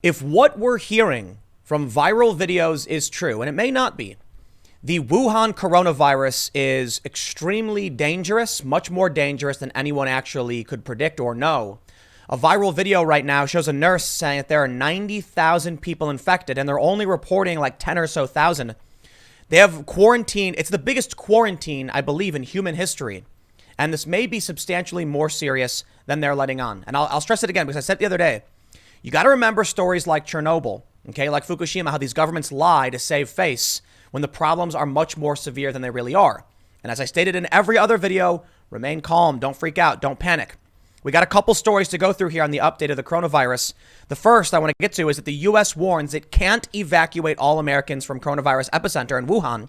If what we're hearing from viral videos is true, and it may not be, the Wuhan coronavirus is extremely dangerous, much more dangerous than anyone actually could predict or know. A viral video right now shows a nurse saying that there are 90,000 people infected, and they're only reporting like 10 or so thousand. They have quarantine. It's the biggest quarantine, I believe, in human history. And this may be substantially more serious than they're letting on. And I'll stress it again because I said it the other day. You got to remember stories like Chernobyl, okay, like Fukushima, how these governments lie to save face when the problems are much more severe than they really are. And as I stated in every other video, remain calm, don't freak out, don't panic. We got a couple stories to go through here on the update of the coronavirus. The first I want to get to is that the U.S. warns it can't evacuate all Americans from coronavirus epicenter in Wuhan,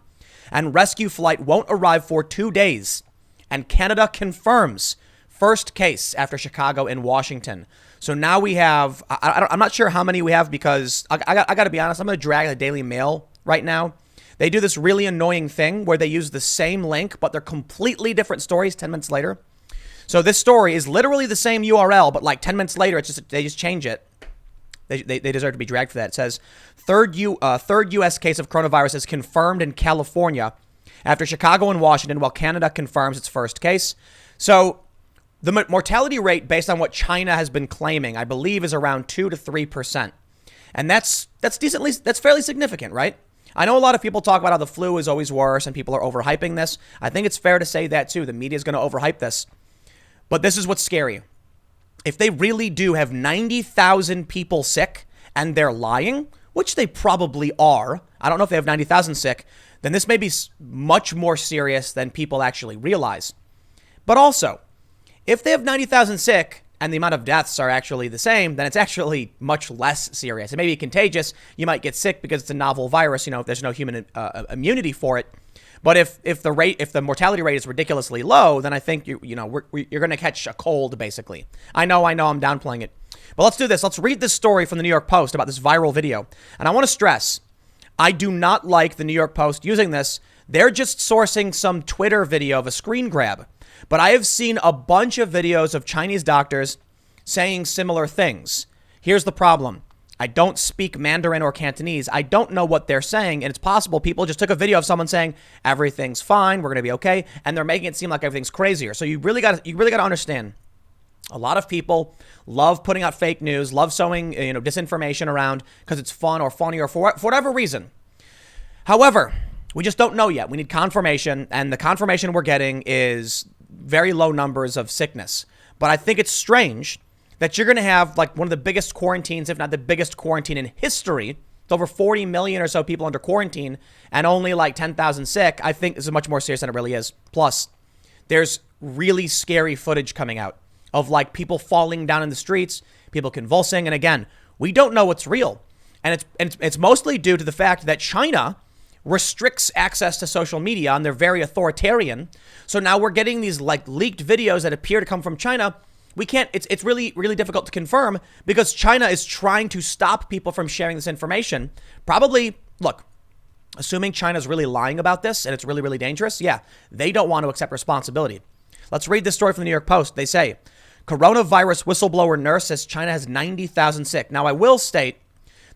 and rescue flight won't arrive for 2 days. And Canada confirms first case after Chicago and Washington. So now we have, I'm not sure how many we have because I got to be honest, I'm going to drag the Daily Mail right now. They do this really annoying thing where they use the same link, but they're completely different stories 10 minutes later. So this story is literally the same URL, but like 10 minutes later, they just change it. They deserve to be dragged for that. It says, third U.S. case of coronavirus is confirmed in California after Chicago and Washington, while Canada confirms its first case. So the mortality rate, based on what China has been claiming, I believe is around 2 to 3%. And that's fairly significant, right? I know a lot of people talk about how the flu is always worse and people are overhyping this. I think it's fair to say that too. The media is going to overhype this. But this is what's scary. If they really do have 90,000 people sick and they're lying, which they probably are, I don't know if they have 90,000 sick, then this may be much more serious than people actually realize. But also, if they have 90,000 sick and the amount of deaths are actually the same, then it's actually much less serious. It may be contagious. You might get sick because it's a novel virus. If there's no human immunity for it. But if the mortality rate is ridiculously low, then I think you're going to catch a cold, basically. I know I'm downplaying it. But let's do this. Let's read this story from the New York Post about this viral video. And I want to stress, I do not like the New York Post using this. They're just sourcing some Twitter video of a screen grab. But I have seen a bunch of videos of Chinese doctors saying similar things. Here's the problem. I don't speak Mandarin or Cantonese. I don't know what they're saying. And it's possible people just took a video of someone saying everything's fine, we're going to be okay. And they're making it seem like everything's crazier. So you really got to understand. A lot of people love putting out fake news, love sowing disinformation around because it's fun or funny or for whatever reason. However, we just don't know yet. We need confirmation. And the confirmation we're getting is very low numbers of sickness. But I think it's strange that you're going to have like one of the biggest quarantines, if not the biggest quarantine in history. It's over 40 million or so people under quarantine and only like 10,000 sick. I think this is much more serious than it really is. Plus, there's really scary footage coming out of like people falling down in the streets, people convulsing. And again, we don't know what's real. And it's mostly due to the fact that China restricts access to social media and they're very authoritarian. So now we're getting these like leaked videos that appear to come from China. We can't, it's really, really difficult to confirm because China is trying to stop people from sharing this information. Probably, look, assuming China's really lying about this and it's really, really dangerous. Yeah, they don't want to accept responsibility. Let's read this story from the New York Post. They say, coronavirus whistleblower nurse says China has 90,000 sick. Now, I will state,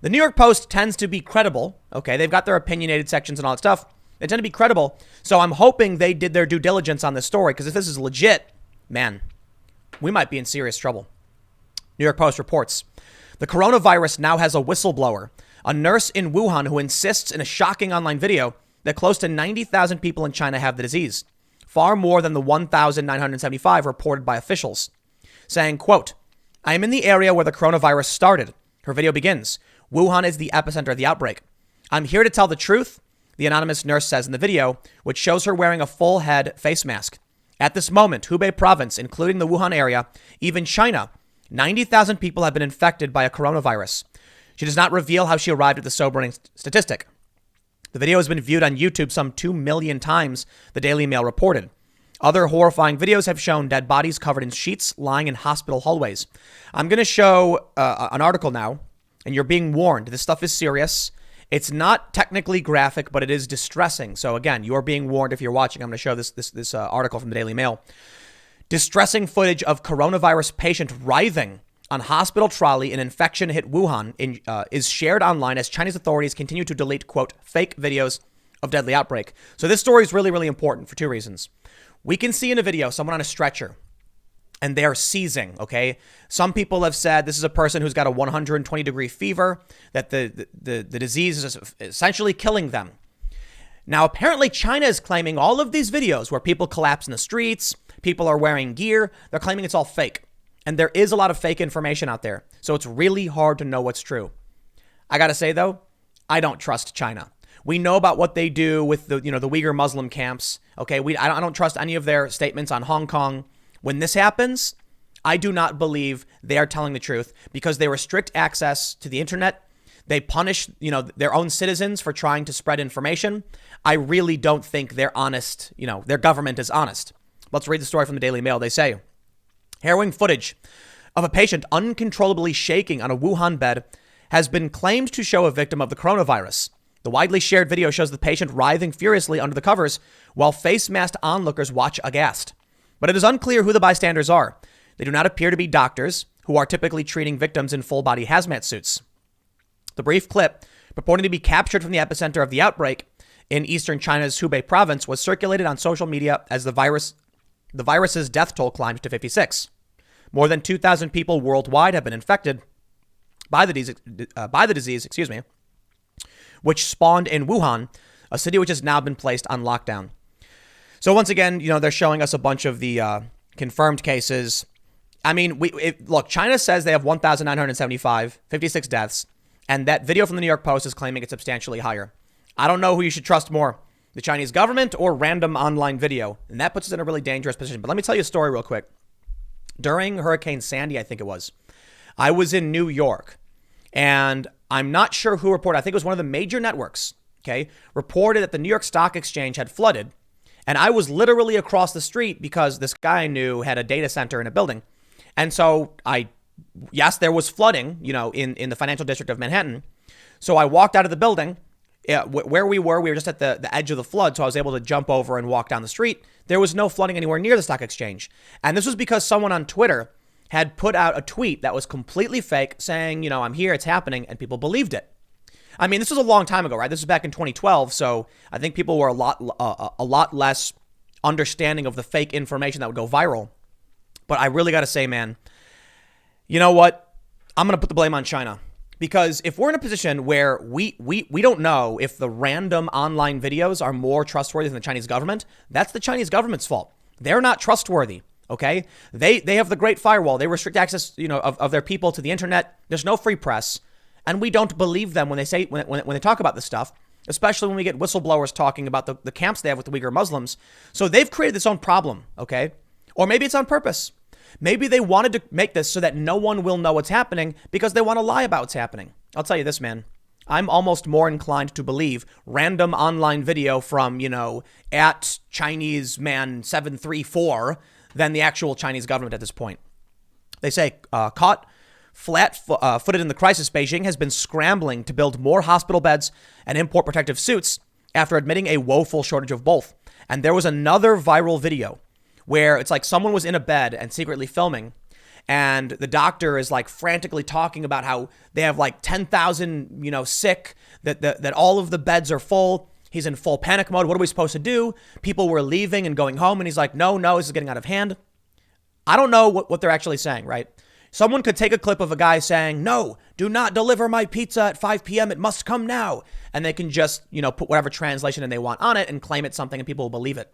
the New York Post tends to be credible. Okay, they've got their opinionated sections and all that stuff. They tend to be credible. So I'm hoping they did their due diligence on this story because if this is legit, man, we might be in serious trouble. New York Post reports, the coronavirus now has a whistleblower, a nurse in Wuhan who insists in a shocking online video that close to 90,000 people in China have the disease, far more than the 1,975 reported by officials, saying, quote, I am in the area where the coronavirus started. Her video begins. Wuhan is the epicenter of the outbreak. I'm here to tell the truth, the anonymous nurse says in the video, which shows her wearing a full head face mask. At this moment, Hubei province, including the Wuhan area, even China, 90,000 people have been infected by a coronavirus. She does not reveal how she arrived at the sobering statistic. The video has been viewed on YouTube some 2 million times, the Daily Mail reported. Other horrifying videos have shown dead bodies covered in sheets lying in hospital hallways. I'm going to show an article now, and you're being warned. This stuff is serious. It's not technically graphic, but it is distressing. So again, you're being warned if you're watching. I'm going to show this article from the Daily Mail. Distressing footage of coronavirus patient writhing on hospital trolley, an infection hit Wuhan is shared online as Chinese authorities continue to delete, quote, fake videos of deadly outbreak. So this story is really, really important for two reasons. We can see in a video someone on a stretcher and they're seizing, okay? Some people have said this is a person who's got a 120-degree fever, that the disease is essentially killing them. Now, apparently China is claiming all of these videos where people collapse in the streets, people are wearing gear, they're claiming it's all fake. And there is a lot of fake information out there. So it's really hard to know what's true. I got to say, though, I don't trust China. We know about what they do with the Uyghur Muslim camps. Okay, I don't trust any of their statements on Hong Kong. When this happens, I do not believe they are telling the truth because they restrict access to the internet. They punish, their own citizens for trying to spread information. I really don't think they're honest. Their government is honest. Let's read the story from the Daily Mail. They say, harrowing footage of a patient uncontrollably shaking on a Wuhan bed has been claimed to show a victim of the coronavirus. The widely shared video shows the patient writhing furiously under the covers while face-masked onlookers watch aghast. But it is unclear who the bystanders are. They do not appear to be doctors, who are typically treating victims in full-body hazmat suits. The brief clip, purporting to be captured from the epicenter of the outbreak in eastern China's Hubei province, was circulated on social media as the virus's death toll climbed to 56. More than 2,000 people worldwide have been infected by the disease, which spawned in Wuhan, a city which has now been placed on lockdown. So once again, they're showing us a bunch of the confirmed cases. I mean, look, China says they have 1,975, 56 deaths, and that video from the New York Post is claiming it's substantially higher. I don't know who you should trust more, the Chinese government or random online video, and that puts us in a really dangerous position. But let me tell you a story real quick. During Hurricane Sandy, I think it was, I was in New York, and I'm not sure who reported. I think it was one of the major networks, okay, reported that the New York Stock Exchange had flooded. And I was literally across the street because this guy I knew had a data center in a building. And so yes, there was flooding, in the financial district of Manhattan. So I walked out of the building. Where we were just at the edge of the flood. So I was able to jump over and walk down the street. There was no flooding anywhere near the stock exchange. And this was because someone on Twitter had put out a tweet that was completely fake saying, I'm here, it's happening. And people believed it. I mean, this was a long time ago, right? This was back in 2012. So I think people were a lot less understanding of the fake information that would go viral. But I really got to say, man, you know what? I'm going to put the blame on China. Because if we're in a position where we don't know if the random online videos are more trustworthy than the Chinese government, that's the Chinese government's fault. They're not trustworthy. OK, they have the Great Firewall. They restrict access, of their people to the internet. There's no free press. And we don't believe them when they say when they talk about this stuff, especially when we get whistleblowers talking about the camps they have with the Uyghur Muslims. So they've created this own problem. OK, or maybe it's on purpose. Maybe they wanted to make this so that no one will know what's happening because they want to lie about what's happening. I'll tell you this, man. I'm almost more inclined to believe random online video from, at Chinese man 734 than the actual Chinese government at this point. They say caught flat-footed in the crisis, Beijing has been scrambling to build more hospital beds and import protective suits after admitting a woeful shortage of both. And there was another viral video where it's like someone was in a bed and secretly filming, and the doctor is like frantically talking about how they have like 10,000, sick, that all of the beds are full. He's in full panic mode. What are we supposed to do? People were leaving and going home, and he's like, no, this is getting out of hand. I don't know what they're actually saying, right? Someone could take a clip of a guy saying, no, do not deliver my pizza at 5 p.m. It must come now. And they can just, put whatever translation they want on it and claim it's something and people will believe it.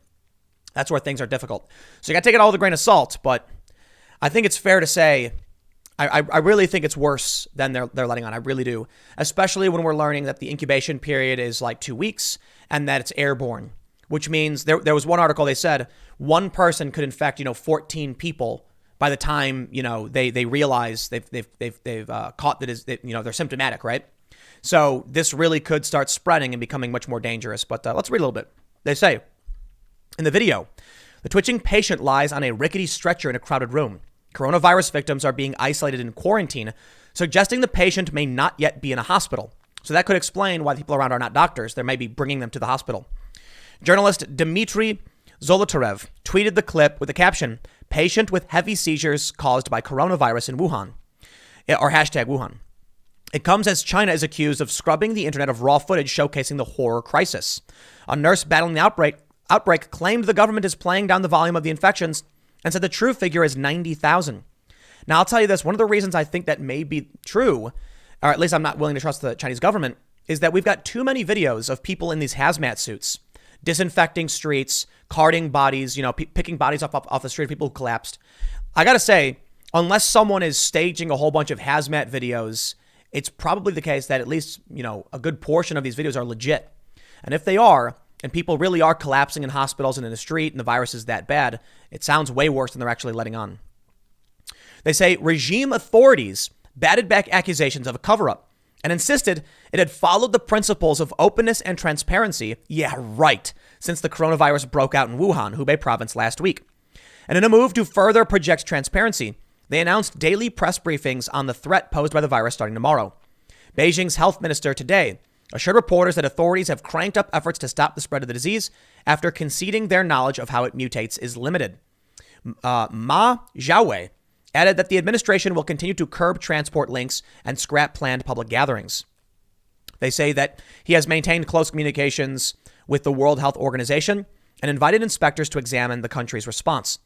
That's where things are difficult. So you got to take it all with a grain of salt. But I think it's fair to say, I really think it's worse than they're letting on. I really do. Especially when we're learning that the incubation period is like 2 weeks and that it's airborne, which means there was one article, they said one person could infect, 14 people by the time, they realize they've caught they're symptomatic, right? So this really could start spreading and becoming much more dangerous. But let's read a little bit. They say, in the video, the twitching patient lies on a rickety stretcher in a crowded room. Coronavirus victims are being isolated in quarantine, suggesting the patient may not yet be in a hospital. So that could explain why the people around are not doctors. They may be bringing them to the hospital. Journalist Dmitry Zolotarev tweeted the clip with the caption, "Patient with heavy seizures caused by coronavirus in Wuhan." or hashtag Wuhan. It comes as China is accused of scrubbing the internet of raw footage showcasing the horror crisis. A nurse battling the outbreak claimed the government is playing down the volume of the infections and said the true figure is 90,000. Now, I'll tell you this. One of the reasons I think that may be true, or at least I'm not willing to trust the Chinese government, is that we've got too many videos of people in these hazmat suits, disinfecting streets, carting bodies, picking bodies up off the street, people who collapsed. I got to say, unless someone is staging a whole bunch of hazmat videos, it's probably the case that at least, a good portion of these videos are legit. And if they are, and people really are collapsing in hospitals and in the street, and the virus is that bad, it sounds way worse than they're actually letting on. They say regime authorities batted back accusations of a cover-up and insisted it had followed the principles of openness and transparency, since the coronavirus broke out in Wuhan, Hubei province, last week. And in a move to further project transparency, they announced daily press briefings on the threat posed by the virus starting tomorrow. Beijing's health minister today assured reporters that authorities have cranked up efforts to stop the spread of the disease after conceding their knowledge of how it mutates is limited. Ma Xiaowei added that the administration will continue to curb transport links and scrap planned public gatherings. They say that he has maintained close communications with the World Health Organization and invited inspectors to examine the country's response.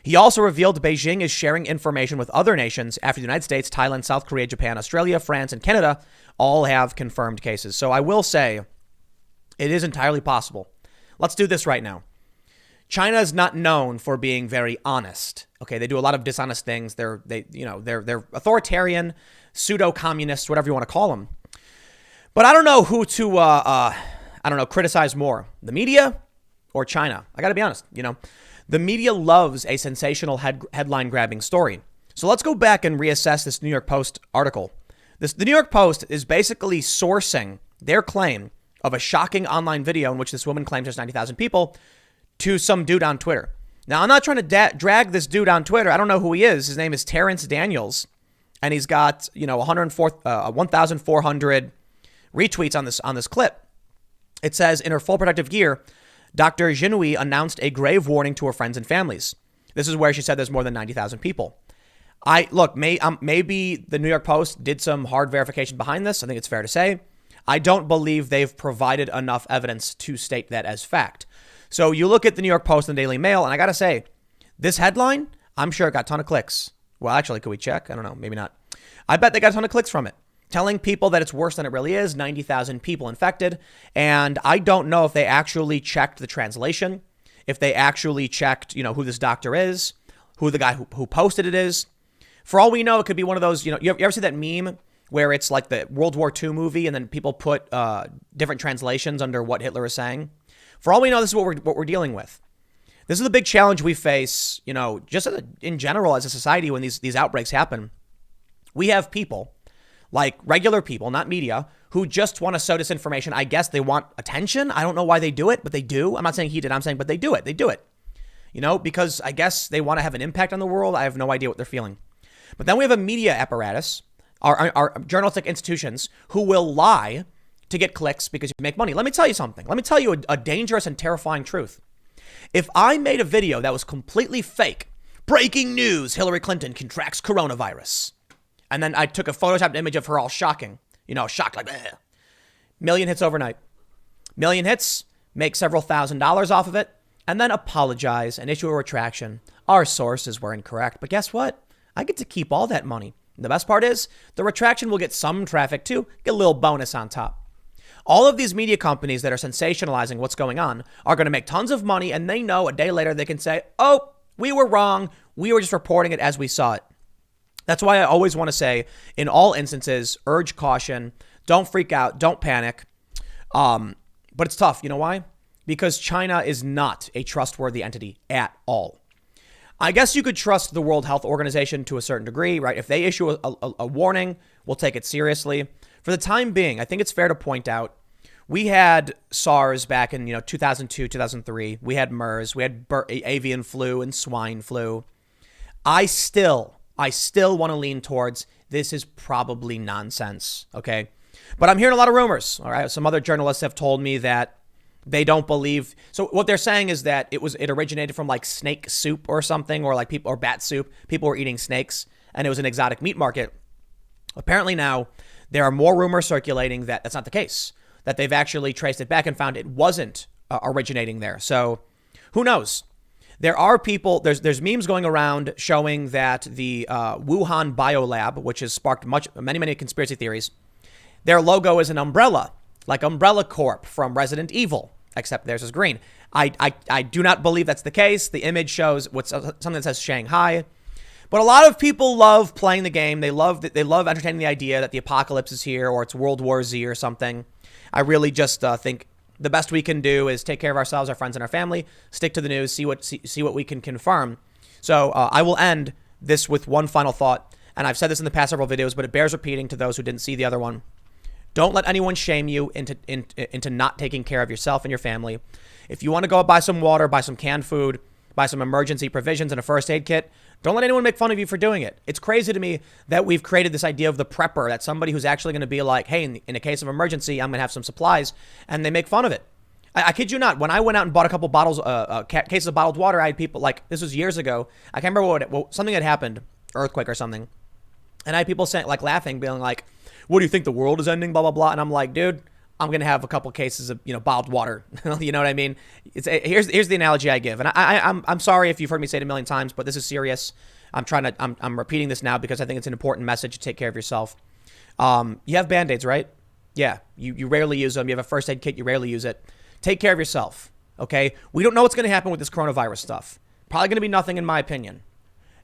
He also revealed Beijing is sharing information with other nations after the United States, Thailand, South Korea, Japan, Australia, France, and Canada all have confirmed cases. So I will say it is entirely possible. Let's do this right now. China is not known for being very honest. Okay, they do a lot of dishonest things. They're authoritarian, pseudo-communists, whatever you want to call them. But I don't know who to criticize more, the media or China. I got to be honest, The media loves a sensational headline-grabbing story. So let's go back and reassess this New York Post article. The New York Post is basically sourcing their claim of a shocking online video in which this woman claims there's 90,000 people to some dude on Twitter. Now, I'm not trying to drag this dude on Twitter. I don't know who he is. His name is Terrence Daniels, and he's got 1,400 retweets on this clip. It says, in her full protective gear, Dr. Jinui announced a grave warning to her friends and families. This is where she said there's more than 90,000 people. Maybe the New York Post did some hard verification behind this. I think it's fair to say. I don't believe they've provided enough evidence to state that as fact. So you look at the New York Post and the Daily Mail, and I got to say, this headline, I'm sure it got a ton of clicks. Well, actually, could we check? I don't know. Maybe not. I bet they got a ton of clicks from it, telling people that it's worse than it really is, 90,000 people infected. And I don't know if they actually checked the translation, if they actually checked, who this doctor is, who the guy who posted it is. For all we know, it could be one of those, you ever see that meme where it's like the World War II movie and then people put different translations under what Hitler is saying? For all we know, this is what we're dealing with. This is the big challenge we face, just in general as a society when these outbreaks happen. We have people, like regular people, not media, who just want to sow disinformation. I guess they want attention. I don't know why they do it, but they do. I'm not saying he did. I'm saying, but they do it. They do it, because I guess they want to have an impact on the world. I have no idea what they're feeling. But then we have a media apparatus, our journalistic institutions, who will lie to get clicks because you make money. Let me tell you something. Let me tell you a dangerous and terrifying truth. If I made a video that was completely fake, breaking news, Hillary Clinton contracts coronavirus, and then I took a photoshopped image of her all shocking, shocked like, bleh. Million hits overnight. Million hits, make several $1,000s off of it, and then apologize and issue a retraction. Our sources were incorrect, but guess what? I get to keep all that money. The best part is the retraction will get some traffic too, get a little bonus on top. All of these media companies that are sensationalizing what's going on are going to make tons of money, and they know a day later they can say, oh, we were wrong. We were just reporting it as we saw it. That's why I always want to say, in all instances, urge caution. Don't freak out. Don't panic. But it's tough. You know why? Because China is not a trustworthy entity at all. I guess you could trust the World Health Organization to a certain degree, right? If they issue a warning, we'll take it seriously. For the time being, I think it's fair to point out, we had SARS back in 2002, 2003. We had MERS. We had avian flu and swine flu. I still want to lean towards this is probably nonsense, okay? But I'm hearing a lot of rumors, all right? Some other journalists have told me that they don't believe. So what they're saying is that it originated from like snake soup or something, or bat soup. People were eating snakes, and it was an exotic meat market. Apparently now there are more rumors circulating that that's not the case, that they've actually traced it back and found it wasn't originating there. So who knows? There are people, there's memes going around showing that the Wuhan biolab, which has sparked many conspiracy theories, their logo is an umbrella, like Umbrella Corp from Resident Evil, except theirs is green. I do not believe that's the case. The image shows something that says Shanghai. But a lot of people love playing the game. They love entertaining the idea that the apocalypse is here or it's World War Z or something. I really just think the best we can do is take care of ourselves, our friends, and our family. Stick to the news. See what we can confirm. So I will end this with one final thought, and I've said this in the past several videos, but it bears repeating to those who didn't see the other one. Don't let anyone shame you into not taking care of yourself and your family. If you want to go buy some water, buy some canned food, buy some emergency provisions and a first aid kit, don't let anyone make fun of you for doing it. It's crazy to me that we've created this idea of the prepper, that somebody who's actually going to be like, hey, in a case of emergency, I'm going to have some supplies, and they make fun of it. I kid you not. When I went out and bought a couple bottles, cases of bottled water, I had people like, this was years ago. I can't remember something had happened, earthquake or something. And I had people saying, like laughing, being like, what do you think, the world is ending, blah, blah, blah. And I'm like, dude, I'm going to have a couple cases of, bottled water. You know what I mean? Here's the analogy I give. And I'm sorry if you've heard me say it a million times, but this is serious. I'm repeating this now because I think it's an important message to take care of yourself. You have Band-Aids, right? Yeah. You rarely use them. You have a first aid kit. You rarely use it. Take care of yourself. Okay. We don't know what's going to happen with this coronavirus stuff. Probably going to be nothing in my opinion.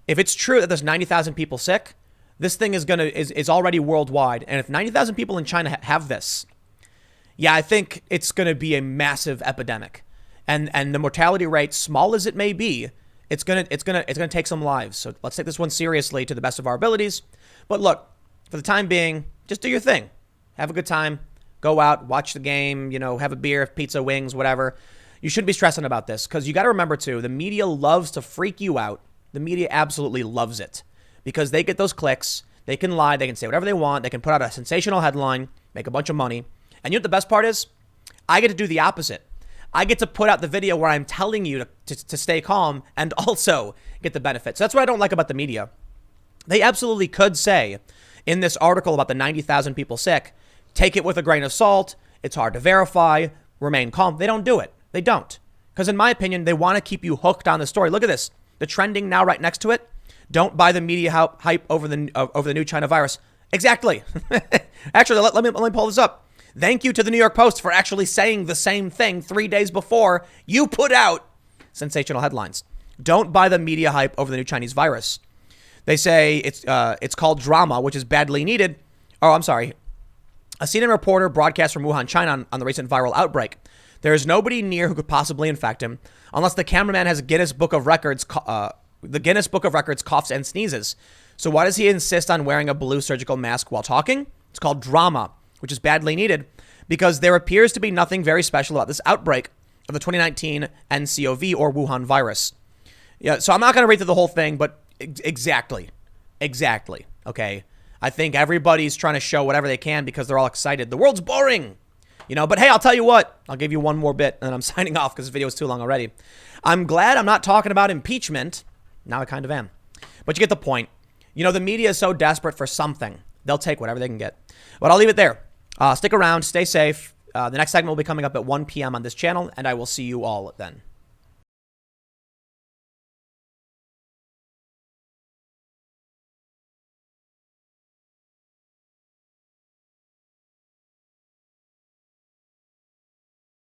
If it's true that there's 90,000 people sick, this thing is already worldwide. And if 90,000 people in China have this, yeah, I think it's going to be a massive epidemic. And the mortality rate, small as it may be, it's going to take some lives. So let's take this one seriously to the best of our abilities. But look, for the time being, just do your thing. Have a good time. Go out, watch the game, have a beer, pizza, wings, whatever. You shouldn't be stressing about this because you got to remember too, the media loves to freak you out. The media absolutely loves it because they get those clicks. They can lie. They can say whatever they want. They can put out a sensational headline, make a bunch of money. And you know what the best part is? I get to do the opposite. I get to put out the video where I'm telling you to stay calm and also get the benefits. That's what I don't like about the media. They absolutely could say in this article about the 90,000 people sick, take it with a grain of salt. It's hard to verify. Remain calm. They don't do it. They don't. Because in my opinion, they want to keep you hooked on the story. Look at this. The trending now right next to it. Don't buy the media hype over the new China virus. Exactly. Actually, let me pull this up. Thank you to the New York Post for actually saying the same thing 3 days before you put out sensational headlines. Don't buy the media hype over the new Chinese virus. They say it's called drama, which is badly needed. Oh, I'm sorry. A CNN reporter broadcast from Wuhan, China on the recent viral outbreak. There is nobody near who could possibly infect him unless the cameraman has a Guinness Book of Records. The Guinness Book of Records coughs and sneezes. So why does he insist on wearing a blue surgical mask while talking? It's called drama, which is badly needed because there appears to be nothing very special about this outbreak of the 2019 NCOV or Wuhan virus. Yeah, so I'm not going to read through the whole thing, but exactly. Okay. I think everybody's trying to show whatever they can because they're all excited. The world's boring, but hey, I'll tell you what, I'll give you one more bit and then I'm signing off because this video is too long already. I'm glad I'm not talking about impeachment. Now I kind of am, but you get the point. The media is so desperate for something. They'll take whatever they can get, but I'll leave it there. Stick around, stay safe. The next segment will be coming up at 1 p.m. on this channel and I will see you all then.